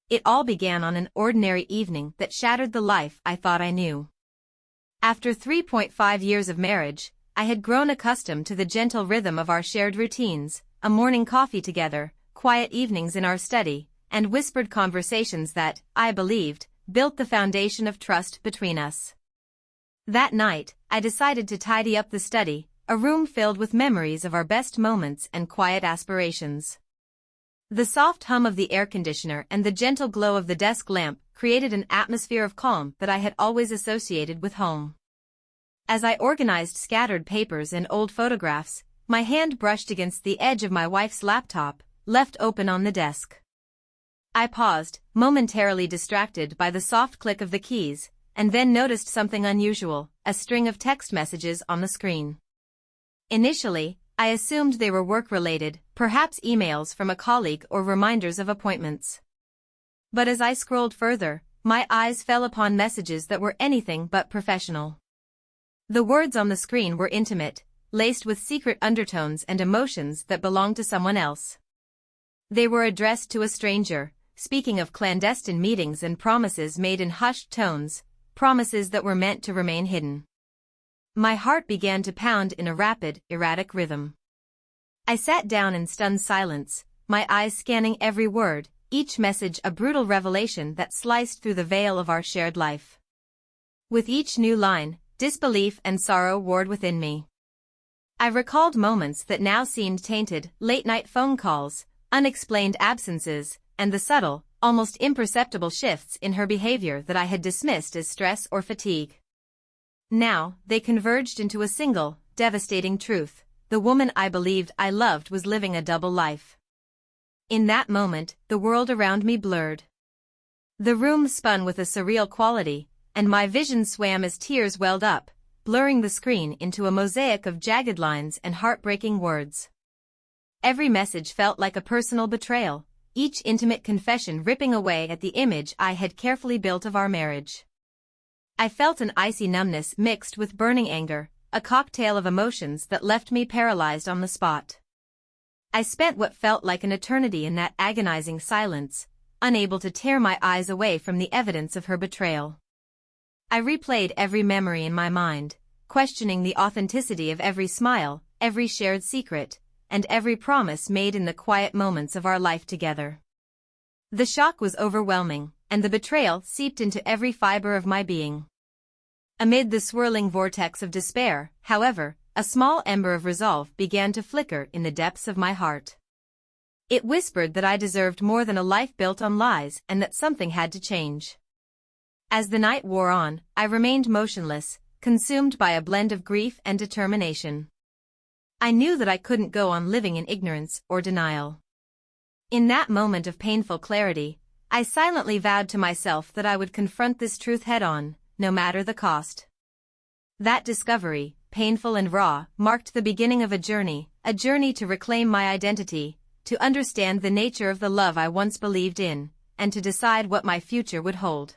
It all began on an ordinary evening that shattered the life I thought I knew. After 3.5 years of marriage, I had grown accustomed to the gentle rhythm of our shared routines, a morning coffee together, quiet evenings in our study, and whispered conversations that, I believed, built the foundation of trust between us. That night, I decided to tidy up the study, a room filled with memories of our best moments and quiet aspirations. The soft hum of the air conditioner and the gentle glow of the desk lamp created an atmosphere of calm that I had always associated with home. As I organized scattered papers and old photographs, my hand brushed against the edge of my wife's laptop, left open on the desk. I paused, momentarily distracted by the soft click of the keys, and then noticed something unusual, a string of text messages on the screen. Initially, I assumed they were work-related, perhaps emails from a colleague or reminders of appointments. But as I scrolled further, my eyes fell upon messages that were anything but professional. The words on the screen were intimate, laced with secret undertones and emotions that belonged to someone else. They were addressed to a stranger, speaking of clandestine meetings and promises made in hushed tones, promises that were meant to remain hidden. My heart began to pound in a rapid, erratic rhythm. I sat down in stunned silence, my eyes scanning every word, each message a brutal revelation that sliced through the veil of our shared life. With each new line, disbelief and sorrow warred within me. I recalled moments that now seemed tainted, late-night phone calls, unexplained absences, and the subtle, almost imperceptible shifts in her behavior that I had dismissed as stress or fatigue. Now, they converged into a single, devastating truth: the woman I believed I loved was living a double life. In that moment, the world around me blurred. The room spun with a surreal quality, and my vision swam as tears welled up, blurring the screen into a mosaic of jagged lines and heartbreaking words. Every message felt like a personal betrayal, each intimate confession ripping away at the image I had carefully built of our marriage. I felt an icy numbness mixed with burning anger, a cocktail of emotions that left me paralyzed on the spot. I spent what felt like an eternity in that agonizing silence, unable to tear my eyes away from the evidence of her betrayal. I replayed every memory in my mind, questioning the authenticity of every smile, every shared secret, and every promise made in the quiet moments of our life together. The shock was overwhelming, and the betrayal seeped into every fiber of my being. Amid the swirling vortex of despair, however, a small ember of resolve began to flicker in the depths of my heart. It whispered that I deserved more than a life built on lies and that something had to change. As the night wore on, I remained motionless, consumed by a blend of grief and determination. I knew that I couldn't go on living in ignorance or denial. In that moment of painful clarity, I silently vowed to myself that I would confront this truth head-on, no matter the cost. That discovery, painful and raw, marked the beginning of a journey to reclaim my identity, to understand the nature of the love I once believed in, and to decide what my future would hold.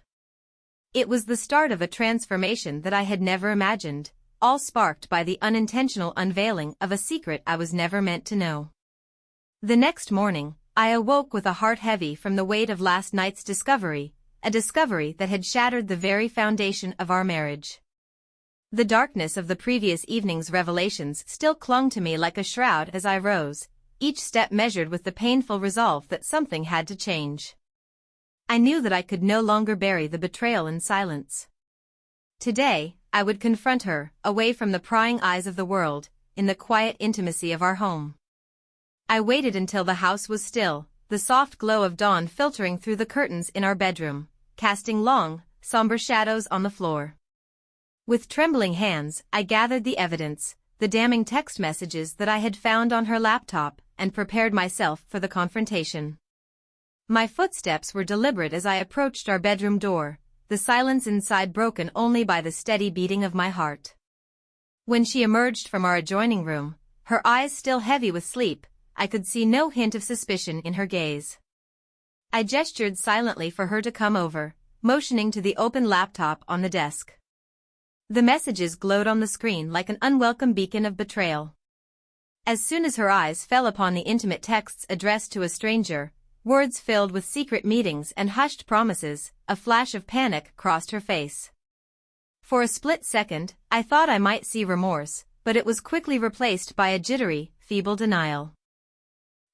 It was the start of a transformation that I had never imagined, all sparked by the unintentional unveiling of a secret I was never meant to know. The next morning, I awoke with a heart heavy from the weight of last night's discovery, a discovery that had shattered the very foundation of our marriage. The darkness of the previous evening's revelations still clung to me like a shroud as I rose, each step measured with the painful resolve that something had to change. I knew that I could no longer bury the betrayal in silence. Today, I would confront her, away from the prying eyes of the world, in the quiet intimacy of our home. I waited until the house was still, the soft glow of dawn filtering through the curtains in our bedroom, casting long, somber shadows on the floor. With trembling hands, I gathered the evidence, the damning text messages that I had found on her laptop, and prepared myself for the confrontation. My footsteps were deliberate as I approached our bedroom door, the silence inside broken only by the steady beating of my heart. When she emerged from our adjoining room, her eyes still heavy with sleep, I could see no hint of suspicion in her gaze. I gestured silently for her to come over, motioning to the open laptop on the desk. The messages glowed on the screen like an unwelcome beacon of betrayal. As soon as her eyes fell upon the intimate texts addressed to a stranger, words filled with secret meetings and hushed promises. A flash of panic crossed her face. For a split second, I thought I might see remorse, but it was quickly replaced by a jittery, feeble denial.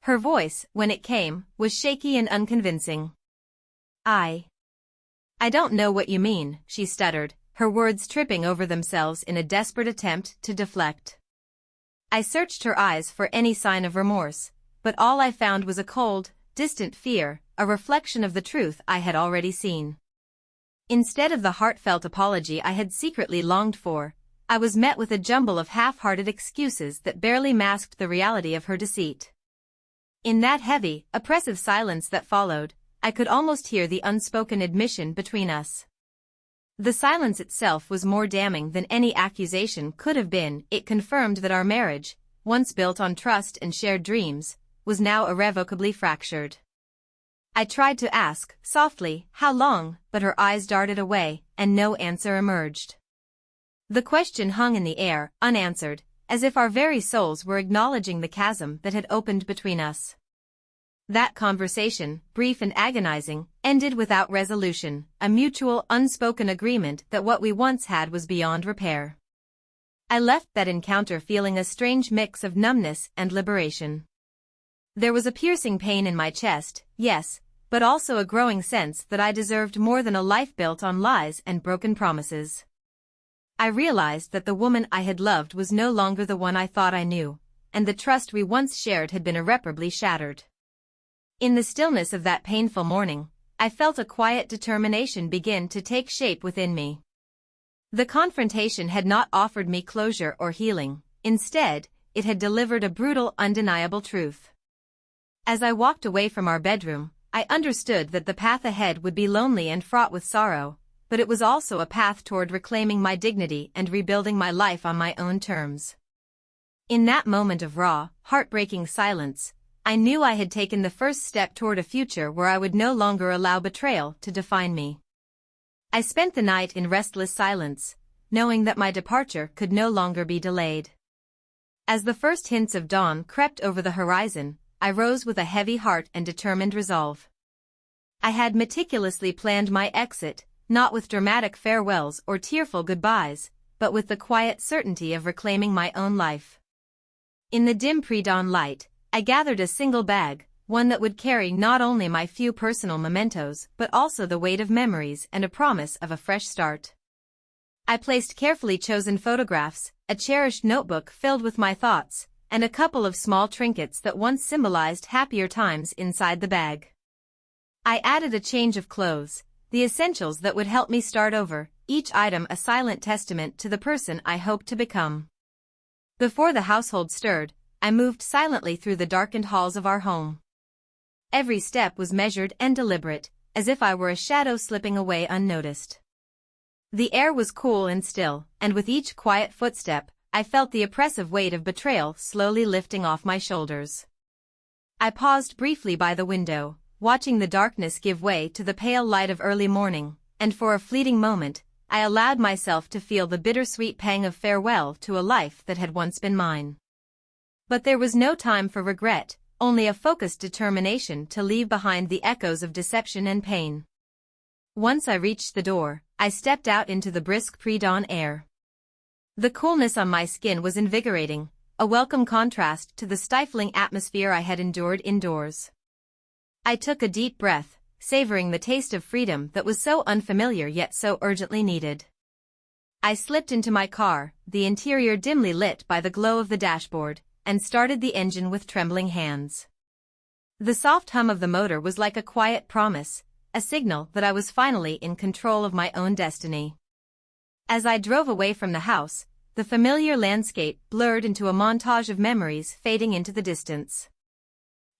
Her voice, when it came, was shaky and unconvincing. I don't know what you mean," she stuttered, her words tripping over themselves in a desperate attempt to deflect. I searched her eyes for any sign of remorse, but all I found was a cold, distant fear, a reflection of the truth I had already seen. Instead of the heartfelt apology I had secretly longed for, I was met with a jumble of half-hearted excuses that barely masked the reality of her deceit. In that heavy, oppressive silence that followed, I could almost hear the unspoken admission between us. The silence itself was more damning than any accusation could have been. It confirmed that our marriage, once built on trust and shared dreams, was now irrevocably fractured. I tried to ask, softly, how long, but her eyes darted away, and no answer emerged. The question hung in the air, unanswered, as if our very souls were acknowledging the chasm that had opened between us. That conversation, brief and agonizing, ended without resolution, a mutual, unspoken agreement that what we once had was beyond repair. I left that encounter feeling a strange mix of numbness and liberation. There was a piercing pain in my chest, yes, but also a growing sense that I deserved more than a life built on lies and broken promises. I realized that the woman I had loved was no longer the one I thought I knew, and the trust we once shared had been irreparably shattered. In the stillness of that painful morning, I felt a quiet determination begin to take shape within me. The confrontation had not offered me closure or healing. Instead, it had delivered a brutal, undeniable truth. As I walked away from our bedroom, I understood that the path ahead would be lonely and fraught with sorrow, but it was also a path toward reclaiming my dignity and rebuilding my life on my own terms. In that moment of raw, heartbreaking silence, I knew I had taken the first step toward a future where I would no longer allow betrayal to define me. I spent the night in restless silence, knowing that my departure could no longer be delayed. As the first hints of dawn crept over the horizon, I rose with a heavy heart and determined resolve. I had meticulously planned my exit, not with dramatic farewells or tearful goodbyes, but with the quiet certainty of reclaiming my own life. In the dim pre-dawn light, I gathered a single bag, one that would carry not only my few personal mementos but also the weight of memories and a promise of a fresh start. I placed carefully chosen photographs, a cherished notebook filled with my thoughts, and a couple of small trinkets that once symbolized happier times inside the bag. I added a change of clothes, the essentials that would help me start over, each item a silent testament to the person I hoped to become. Before the household stirred, I moved silently through the darkened halls of our home. Every step was measured and deliberate, as if I were a shadow slipping away unnoticed. The air was cool and still, and with each quiet footstep, I felt the oppressive weight of betrayal slowly lifting off my shoulders. I paused briefly by the window, watching the darkness give way to the pale light of early morning, and for a fleeting moment, I allowed myself to feel the bittersweet pang of farewell to a life that had once been mine. But there was no time for regret, only a focused determination to leave behind the echoes of deception and pain. Once I reached the door, I stepped out into the brisk pre-dawn air. The coolness on my skin was invigorating, a welcome contrast to the stifling atmosphere I had endured indoors. I took a deep breath, savoring the taste of freedom that was so unfamiliar yet so urgently needed. I slipped into my car, the interior dimly lit by the glow of the dashboard, and started the engine with trembling hands. The soft hum of the motor was like a quiet promise, a signal that I was finally in control of my own destiny. As I drove away from the house, the familiar landscape blurred into a montage of memories fading into the distance.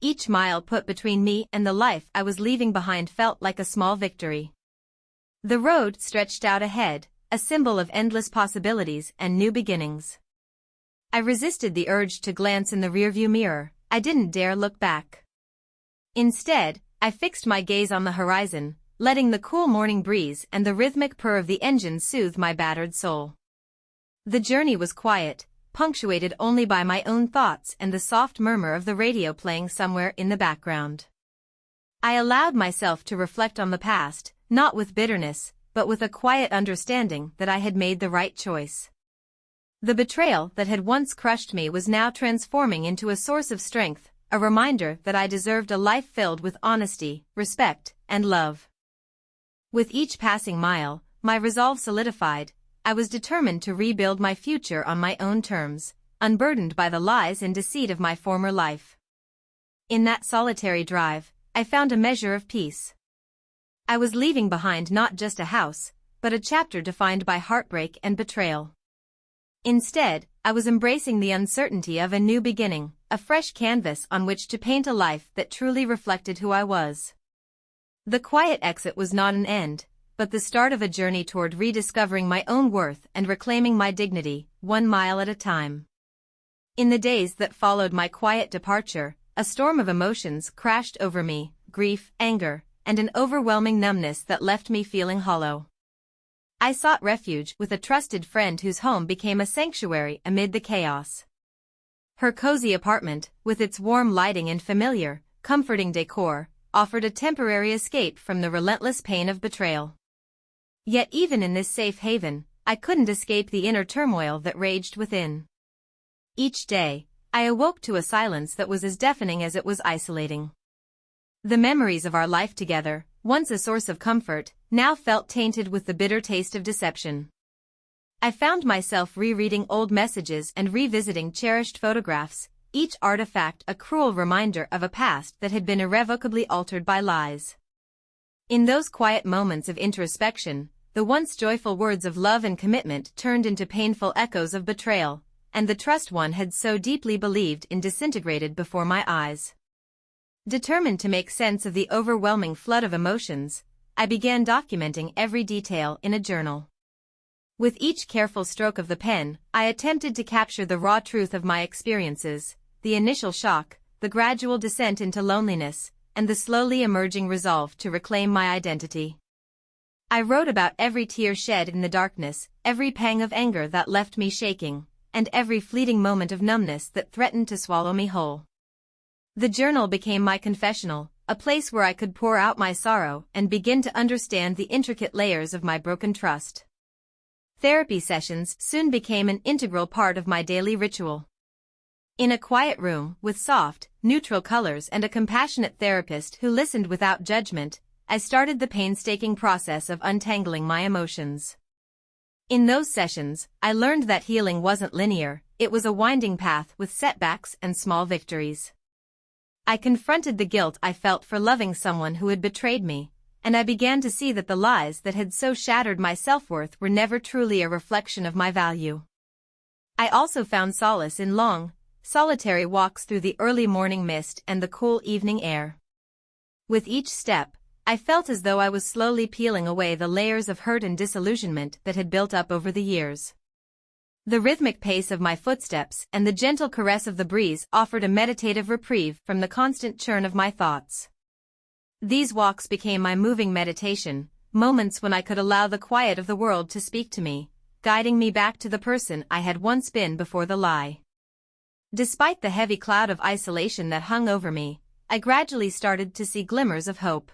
Each mile put between me and the life I was leaving behind felt like a small victory. The road stretched out ahead, a symbol of endless possibilities and new beginnings. I resisted the urge to glance in the rearview mirror. I didn't dare look back. Instead, I fixed my gaze on the horizon, letting the cool morning breeze and the rhythmic purr of the engine soothe my battered soul. The journey was quiet, punctuated only by my own thoughts and the soft murmur of the radio playing somewhere in the background. I allowed myself to reflect on the past, not with bitterness, but with a quiet understanding that I had made the right choice. The betrayal that had once crushed me was now transforming into a source of strength, a reminder that I deserved a life filled with honesty, respect, and love. With each passing mile, my resolve solidified. I was determined to rebuild my future on my own terms, unburdened by the lies and deceit of my former life. In that solitary drive, I found a measure of peace. I was leaving behind not just a house, but a chapter defined by heartbreak and betrayal. Instead, I was embracing the uncertainty of a new beginning, a fresh canvas on which to paint a life that truly reflected who I was. The quiet exit was not an end, but the start of a journey toward rediscovering my own worth and reclaiming my dignity, 1 mile at a time. In the days that followed my quiet departure, a storm of emotions crashed over me, grief, anger, and an overwhelming numbness that left me feeling hollow. I sought refuge with a trusted friend whose home became a sanctuary amid the chaos. Her cozy apartment, with its warm lighting and familiar, comforting decor, offered a temporary escape from the relentless pain of betrayal. Yet even in this safe haven, I couldn't escape the inner turmoil that raged within. Each day, I awoke to a silence that was as deafening as it was isolating. The memories of our life together, once a source of comfort, now felt tainted with the bitter taste of deception. I found myself rereading old messages and revisiting cherished photographs, each artifact a cruel reminder of a past that had been irrevocably altered by lies. In those quiet moments of introspection, the once joyful words of love and commitment turned into painful echoes of betrayal, and the trust one had so deeply believed in disintegrated before my eyes. Determined to make sense of the overwhelming flood of emotions, I began documenting every detail in a journal. With each careful stroke of the pen, I attempted to capture the raw truth of my experiences, the initial shock, the gradual descent into loneliness, and the slowly emerging resolve to reclaim my identity. I wrote about every tear shed in the darkness, every pang of anger that left me shaking, and every fleeting moment of numbness that threatened to swallow me whole. The journal became my confessional, a place where I could pour out my sorrow and begin to understand the intricate layers of my broken trust. Therapy sessions soon became an integral part of my daily ritual. In a quiet room with soft, neutral colors and a compassionate therapist who listened without judgment, I started the painstaking process of untangling my emotions. In those sessions, I learned that healing wasn't linear, it was a winding path with setbacks and small victories. I confronted the guilt I felt for loving someone who had betrayed me, and I began to see that the lies that had so shattered my self-worth were never truly a reflection of my value. I also found solace in long, solitary walks through the early morning mist and the cool evening air. With each step, I felt as though I was slowly peeling away the layers of hurt and disillusionment that had built up over the years. The rhythmic pace of my footsteps and the gentle caress of the breeze offered a meditative reprieve from the constant churn of my thoughts. These walks became my moving meditation, moments when I could allow the quiet of the world to speak to me, guiding me back to the person I had once been before the lie. Despite the heavy cloud of isolation that hung over me, I gradually started to see glimmers of hope.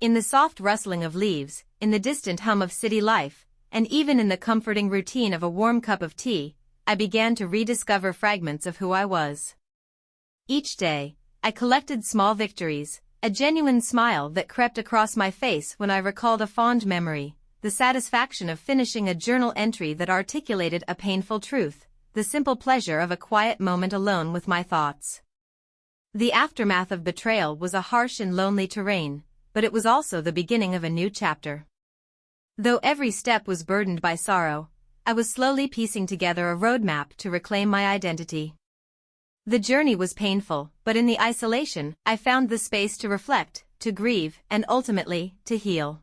In the soft rustling of leaves, in the distant hum of city life, and even in the comforting routine of a warm cup of tea, I began to rediscover fragments of who I was. Each day, I collected small victories, a genuine smile that crept across my face when I recalled a fond memory, the satisfaction of finishing a journal entry that articulated a painful truth, the simple pleasure of a quiet moment alone with my thoughts. The aftermath of betrayal was a harsh and lonely terrain, but it was also the beginning of a new chapter. Though every step was burdened by sorrow, I was slowly piecing together a roadmap to reclaim my identity. The journey was painful, but in the isolation, I found the space to reflect, to grieve, and ultimately, to heal.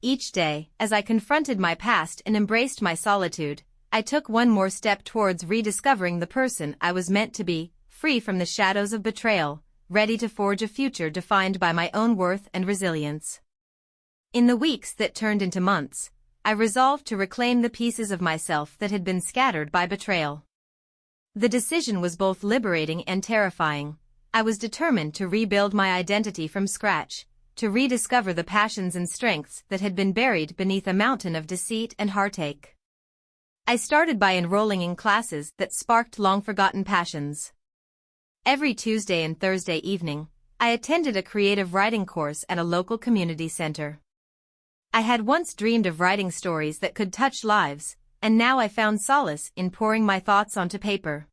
Each day, as I confronted my past and embraced my solitude, I took one more step towards rediscovering the person I was meant to be, free from the shadows of betrayal, ready to forge a future defined by my own worth and resilience. In the weeks that turned into months, I resolved to reclaim the pieces of myself that had been scattered by betrayal. The decision was both liberating and terrifying, I was determined to rebuild my identity from scratch, to rediscover the passions and strengths that had been buried beneath a mountain of deceit and heartache. I started by enrolling in classes that sparked long-forgotten passions. Every Tuesday and Thursday evening, I attended a creative writing course at a local community center. I had once dreamed of writing stories that could touch lives, and now I found solace in pouring my thoughts onto paper.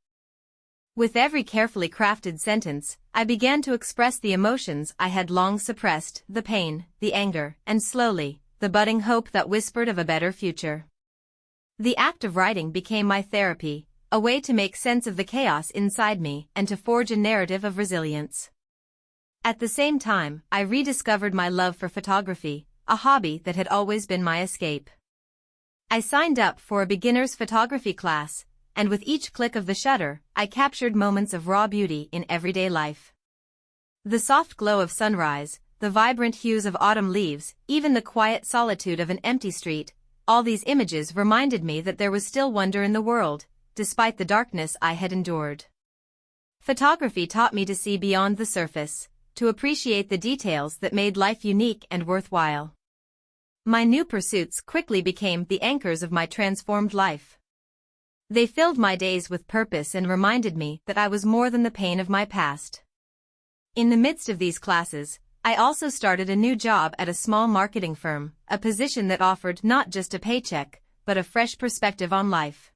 With every carefully crafted sentence, I began to express the emotions I had long suppressed, the pain, the anger, and slowly, the budding hope that whispered of a better future. The act of writing became my therapy, a way to make sense of the chaos inside me and to forge a narrative of resilience. At the same time, I rediscovered my love for photography, a hobby that had always been my escape. I signed up for a beginner's photography class, and with each click of the shutter, I captured moments of raw beauty in everyday life. The soft glow of sunrise, the vibrant hues of autumn leaves, even the quiet solitude of an empty street, all these images reminded me that there was still wonder in the world, despite the darkness I had endured. Photography taught me to see beyond the surface, to appreciate the details that made life unique and worthwhile. My new pursuits quickly became the anchors of my transformed life. They filled my days with purpose and reminded me that I was more than the pain of my past. In the midst of these classes, I also started a new job at a small marketing firm, a position that offered not just a paycheck, but a fresh perspective on life.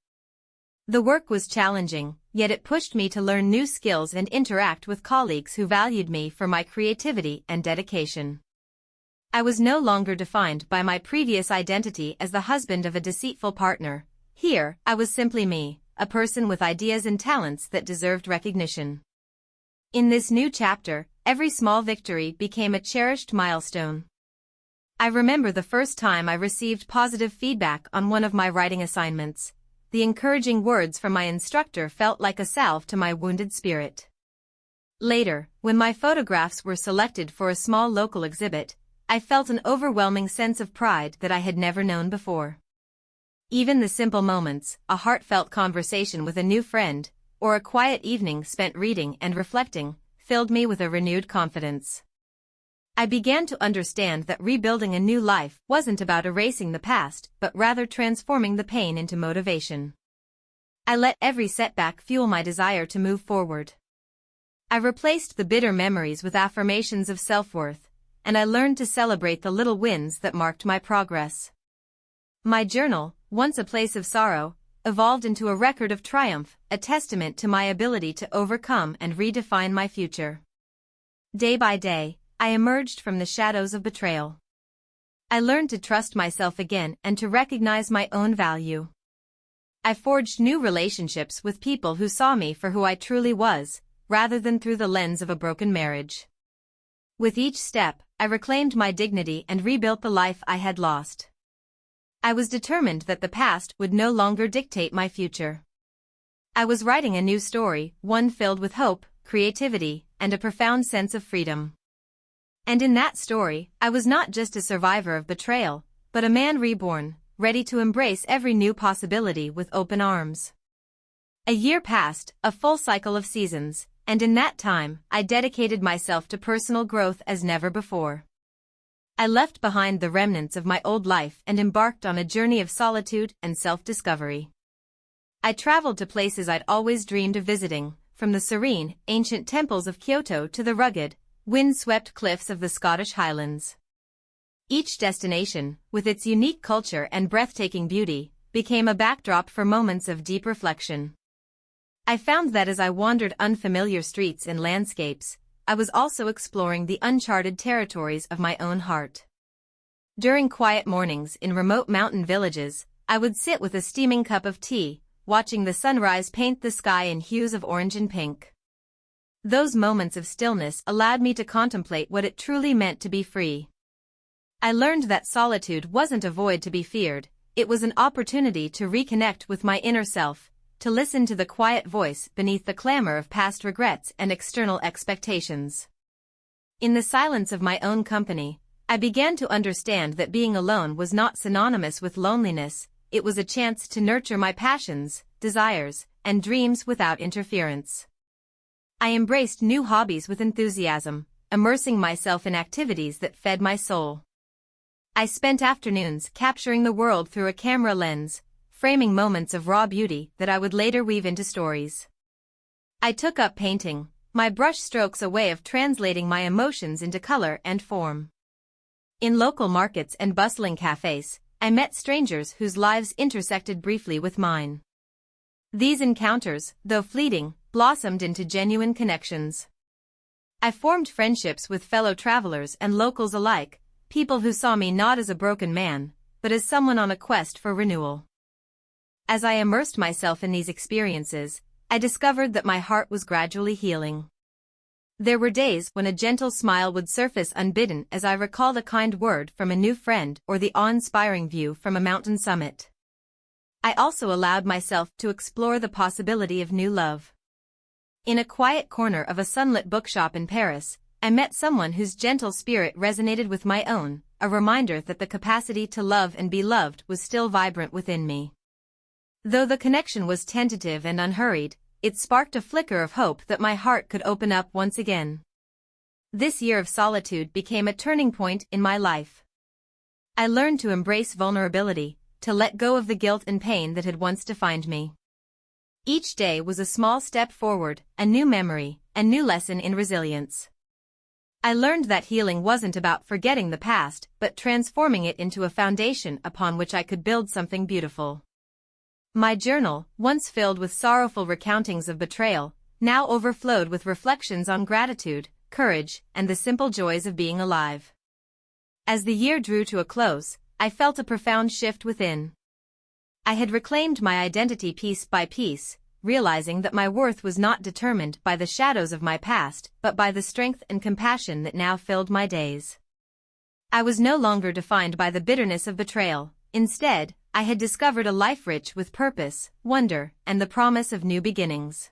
The work was challenging, yet it pushed me to learn new skills and interact with colleagues who valued me for my creativity and dedication. I was no longer defined by my previous identity as the husband of a deceitful partner. Here, I was simply me, a person with ideas and talents that deserved recognition. In this new chapter, every small victory became a cherished milestone. I remember the first time I received positive feedback on one of my writing assignments. The encouraging words from my instructor felt like a salve to my wounded spirit. Later, when my photographs were selected for a small local exhibit, I felt an overwhelming sense of pride that I had never known before. Even the simple moments, a heartfelt conversation with a new friend, or a quiet evening spent reading and reflecting, filled me with a renewed confidence. I began to understand that rebuilding a new life wasn't about erasing the past, but rather transforming the pain into motivation. I let every setback fuel my desire to move forward. I replaced the bitter memories with affirmations of self-worth, and I learned to celebrate the little wins that marked my progress. My journal, once a place of sorrow, evolved into a record of triumph, a testament to my ability to overcome and redefine my future. Day by day, I emerged from the shadows of betrayal. I learned to trust myself again and to recognize my own value. I forged new relationships with people who saw me for who I truly was, rather than through the lens of a broken marriage. With each step, I reclaimed my dignity and rebuilt the life I had lost. I was determined that the past would no longer dictate my future. I was writing a new story, one filled with hope, creativity, and a profound sense of freedom. And in that story, I was not just a survivor of betrayal, but a man reborn, ready to embrace every new possibility with open arms. A year passed, a full cycle of seasons, and in that time, I dedicated myself to personal growth as never before. I left behind the remnants of my old life and embarked on a journey of solitude and self-discovery. I traveled to places I'd always dreamed of visiting, from the serene, ancient temples of Kyoto to the rugged, wind-swept cliffs of the Scottish Highlands. Each destination, with its unique culture and breathtaking beauty, became a backdrop for moments of deep reflection. I found that as I wandered unfamiliar streets and landscapes, I was also exploring the uncharted territories of my own heart. During quiet mornings in remote mountain villages, I would sit with a steaming cup of tea, watching the sunrise paint the sky in hues of orange and pink. Those moments of stillness allowed me to contemplate what it truly meant to be free. I learned that solitude wasn't a void to be feared, it was an opportunity to reconnect with my inner self, to listen to the quiet voice beneath the clamor of past regrets and external expectations. In the silence of my own company, I began to understand that being alone was not synonymous with loneliness, it was a chance to nurture my passions, desires, and dreams without interference. I embraced new hobbies with enthusiasm, immersing myself in activities that fed my soul. I spent afternoons capturing the world through a camera lens, framing moments of raw beauty that I would later weave into stories. I took up painting, my brush strokes a way of translating my emotions into color and form. In local markets and bustling cafes, I met strangers whose lives intersected briefly with mine. These encounters, though fleeting, blossomed into genuine connections. I formed friendships with fellow travelers and locals alike, people who saw me not as a broken man, but as someone on a quest for renewal. As I immersed myself in these experiences, I discovered that my heart was gradually healing. There were days when a gentle smile would surface unbidden as I recalled a kind word from a new friend or the awe-inspiring view from a mountain summit. I also allowed myself to explore the possibility of new love. In a quiet corner of a sunlit bookshop in Paris, I met someone whose gentle spirit resonated with my own, a reminder that the capacity to love and be loved was still vibrant within me. Though the connection was tentative and unhurried, it sparked a flicker of hope that my heart could open up once again. This year of solitude became a turning point in my life. I learned to embrace vulnerability, to let go of the guilt and pain that had once defined me. Each day was a small step forward, a new memory, a new lesson in resilience. I learned that healing wasn't about forgetting the past, but transforming it into a foundation upon which I could build something beautiful. My journal, once filled with sorrowful recountings of betrayal, now overflowed with reflections on gratitude, courage, and the simple joys of being alive. As the year drew to a close, I felt a profound shift within. I had reclaimed my identity piece by piece, realizing that my worth was not determined by the shadows of my past, but by the strength and compassion that now filled my days. I was no longer defined by the bitterness of betrayal. Instead, I had discovered a life rich with purpose, wonder, and the promise of new beginnings.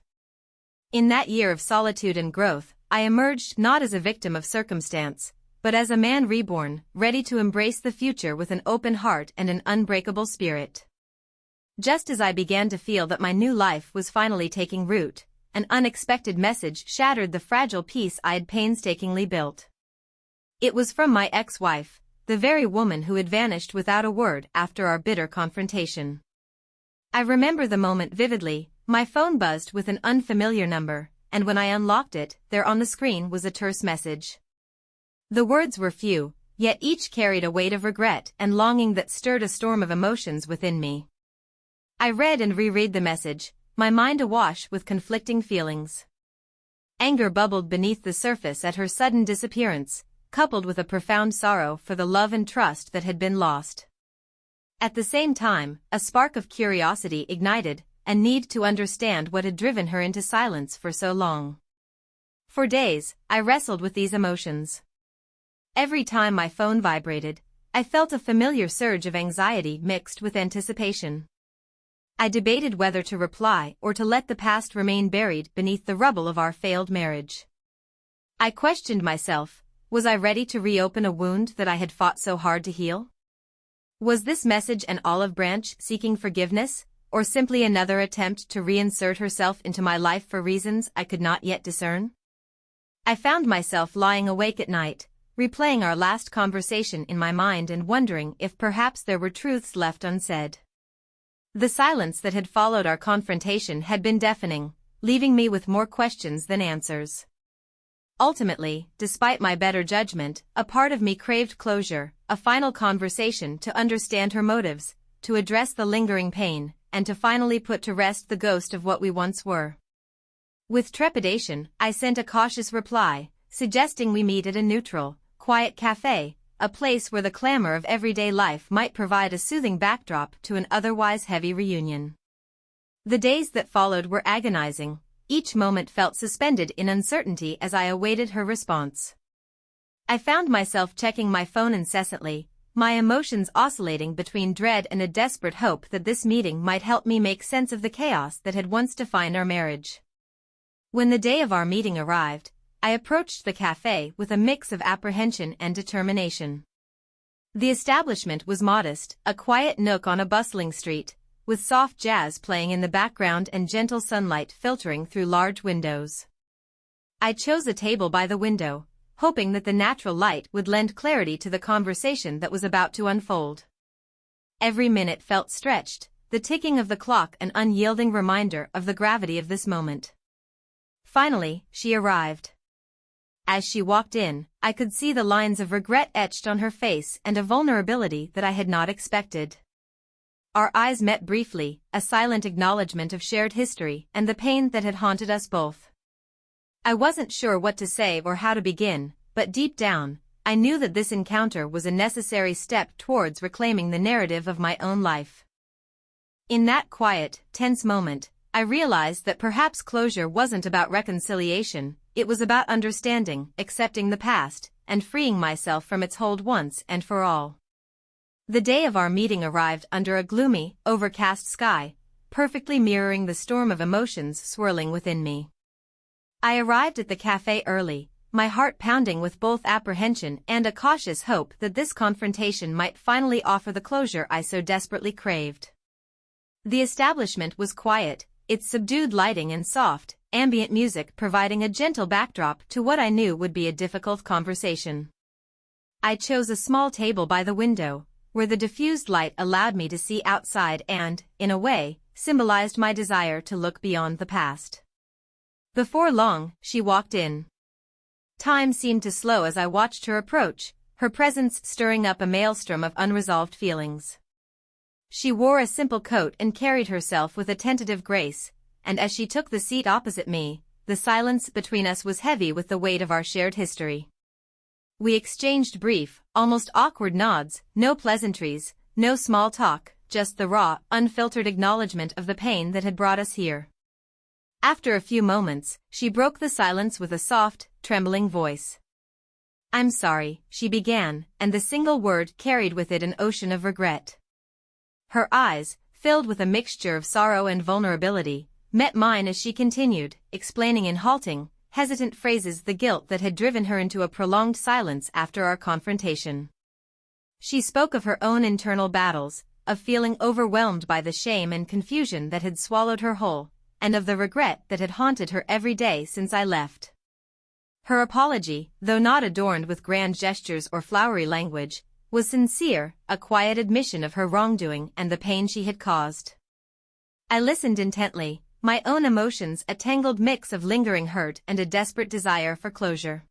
In that year of solitude and growth, I emerged not as a victim of circumstance, but as a man reborn, ready to embrace the future with an open heart and an unbreakable spirit. Just as I began to feel that my new life was finally taking root, an unexpected message shattered the fragile peace I had painstakingly built. It was from my ex-wife, the very woman who had vanished without a word after our bitter confrontation. I remember the moment vividly. My phone buzzed with an unfamiliar number, and when I unlocked it, there on the screen was a terse message. The words were few, yet each carried a weight of regret and longing that stirred a storm of emotions within me. I read and reread the message, my mind awash with conflicting feelings. Anger bubbled beneath the surface at her sudden disappearance, coupled with a profound sorrow for the love and trust that had been lost. At the same time, a spark of curiosity ignited, a need to understand what had driven her into silence for so long. For days, I wrestled with these emotions. Every time my phone vibrated, I felt a familiar surge of anxiety mixed with anticipation. I debated whether to reply or to let the past remain buried beneath the rubble of our failed marriage. I questioned myself. Was I ready to reopen a wound that I had fought so hard to heal? Was this message an olive branch seeking forgiveness, or simply another attempt to reinsert herself into my life for reasons I could not yet discern? I found myself lying awake at night, replaying our last conversation in my mind and wondering if perhaps there were truths left unsaid. The silence that had followed our confrontation had been deafening, leaving me with more questions than answers. Ultimately, despite my better judgment, a part of me craved closure, a final conversation to understand her motives, to address the lingering pain, and to finally put to rest the ghost of what we once were. With trepidation, I sent a cautious reply, suggesting we meet at a neutral, quiet café, a place where the clamor of everyday life might provide a soothing backdrop to an otherwise heavy reunion. The days that followed were agonizing. Each moment felt suspended in uncertainty as I awaited her response. I found myself checking my phone incessantly, my emotions oscillating between dread and a desperate hope that this meeting might help me make sense of the chaos that had once defined our marriage. When the day of our meeting arrived, I approached the café with a mix of apprehension and determination. The establishment was modest, a quiet nook on a bustling street, with soft jazz playing in the background and gentle sunlight filtering through large windows. I chose a table by the window, hoping that the natural light would lend clarity to the conversation that was about to unfold. Every minute felt stretched, the ticking of the clock an unyielding reminder of the gravity of this moment. Finally, she arrived. As she walked in, I could see the lines of regret etched on her face and a vulnerability that I had not expected. Our eyes met briefly, a silent acknowledgement of shared history and the pain that had haunted us both. I wasn't sure what to say or how to begin, but deep down, I knew that this encounter was a necessary step towards reclaiming the narrative of my own life. In that quiet, tense moment, I realized that perhaps closure wasn't about reconciliation, it was about understanding, accepting the past, and freeing myself from its hold once and for all. The day of our meeting arrived under a gloomy, overcast sky, perfectly mirroring the storm of emotions swirling within me. I arrived at the café early, my heart pounding with both apprehension and a cautious hope that this confrontation might finally offer the closure I so desperately craved. The establishment was quiet, its subdued lighting and soft, ambient music providing a gentle backdrop to what I knew would be a difficult conversation. I chose a small table by the window, where the diffused light allowed me to see outside and, in a way, symbolized my desire to look beyond the past. Before long, she walked in. Time seemed to slow as I watched her approach, her presence stirring up a maelstrom of unresolved feelings. She wore a simple coat and carried herself with a tentative grace, and as she took the seat opposite me, the silence between us was heavy with the weight of our shared history. We exchanged brief, almost awkward nods, no pleasantries, no small talk, just the raw, unfiltered acknowledgement of the pain that had brought us here. After a few moments, she broke the silence with a soft, trembling voice. "I'm sorry," she began, and the single word carried with it an ocean of regret. Her eyes, filled with a mixture of sorrow and vulnerability, met mine as she continued, explaining in halting, hesitant phrases the guilt that had driven her into a prolonged silence after our confrontation. She spoke of her own internal battles, of feeling overwhelmed by the shame and confusion that had swallowed her whole, and of the regret that had haunted her every day since I left. Her apology, though not adorned with grand gestures or flowery language, was sincere, a quiet admission of her wrongdoing and the pain she had caused. I listened intently, my own emotions a tangled mix of lingering hurt and a desperate desire for closure.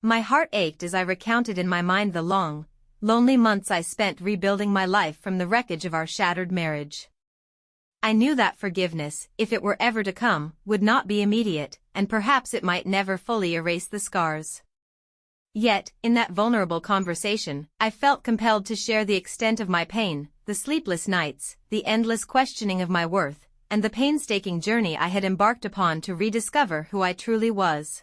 My heart ached as I recounted in my mind the long, lonely months I spent rebuilding my life from the wreckage of our shattered marriage. I knew that forgiveness, if it were ever to come, would not be immediate, and perhaps it might never fully erase the scars. Yet, in that vulnerable conversation, I felt compelled to share the extent of my pain, the sleepless nights, the endless questioning of my worth, and the painstaking journey I had embarked upon to rediscover who I truly was.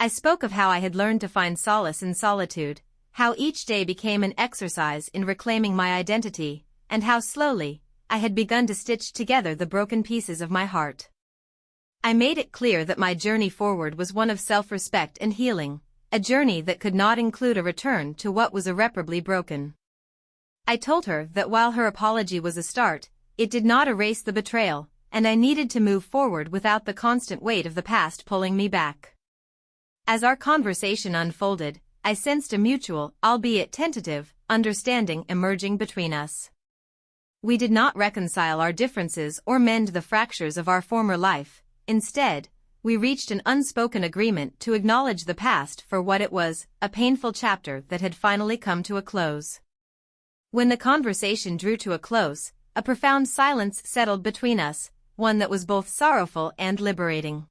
I spoke of how I had learned to find solace in solitude, how each day became an exercise in reclaiming my identity, and how slowly, I had begun to stitch together the broken pieces of my heart. I made it clear that my journey forward was one of self-respect and healing, a journey that could not include a return to what was irreparably broken. I told her that while her apology was a start, it did not erase the betrayal, and I needed to move forward without the constant weight of the past pulling me back. As our conversation unfolded, I sensed a mutual, albeit tentative, understanding emerging between us. We did not reconcile our differences or mend the fractures of our former life. Instead, we reached an unspoken agreement to acknowledge the past for what it was, a painful chapter that had finally come to a close. When the conversation drew to a close, a profound silence settled between us, one that was both sorrowful and liberating.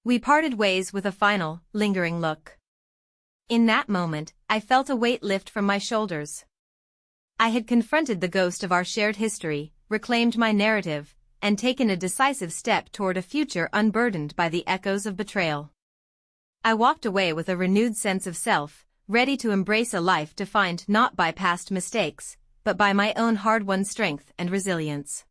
We parted ways with a final, lingering look. In that moment, I felt a weight lift from my shoulders. I had confronted the ghost of our shared history, reclaimed my narrative, and taken a decisive step toward a future unburdened by the echoes of betrayal. I walked away with a renewed sense of self, ready to embrace a life defined not by past mistakes, but by my own hard-won strength and resilience.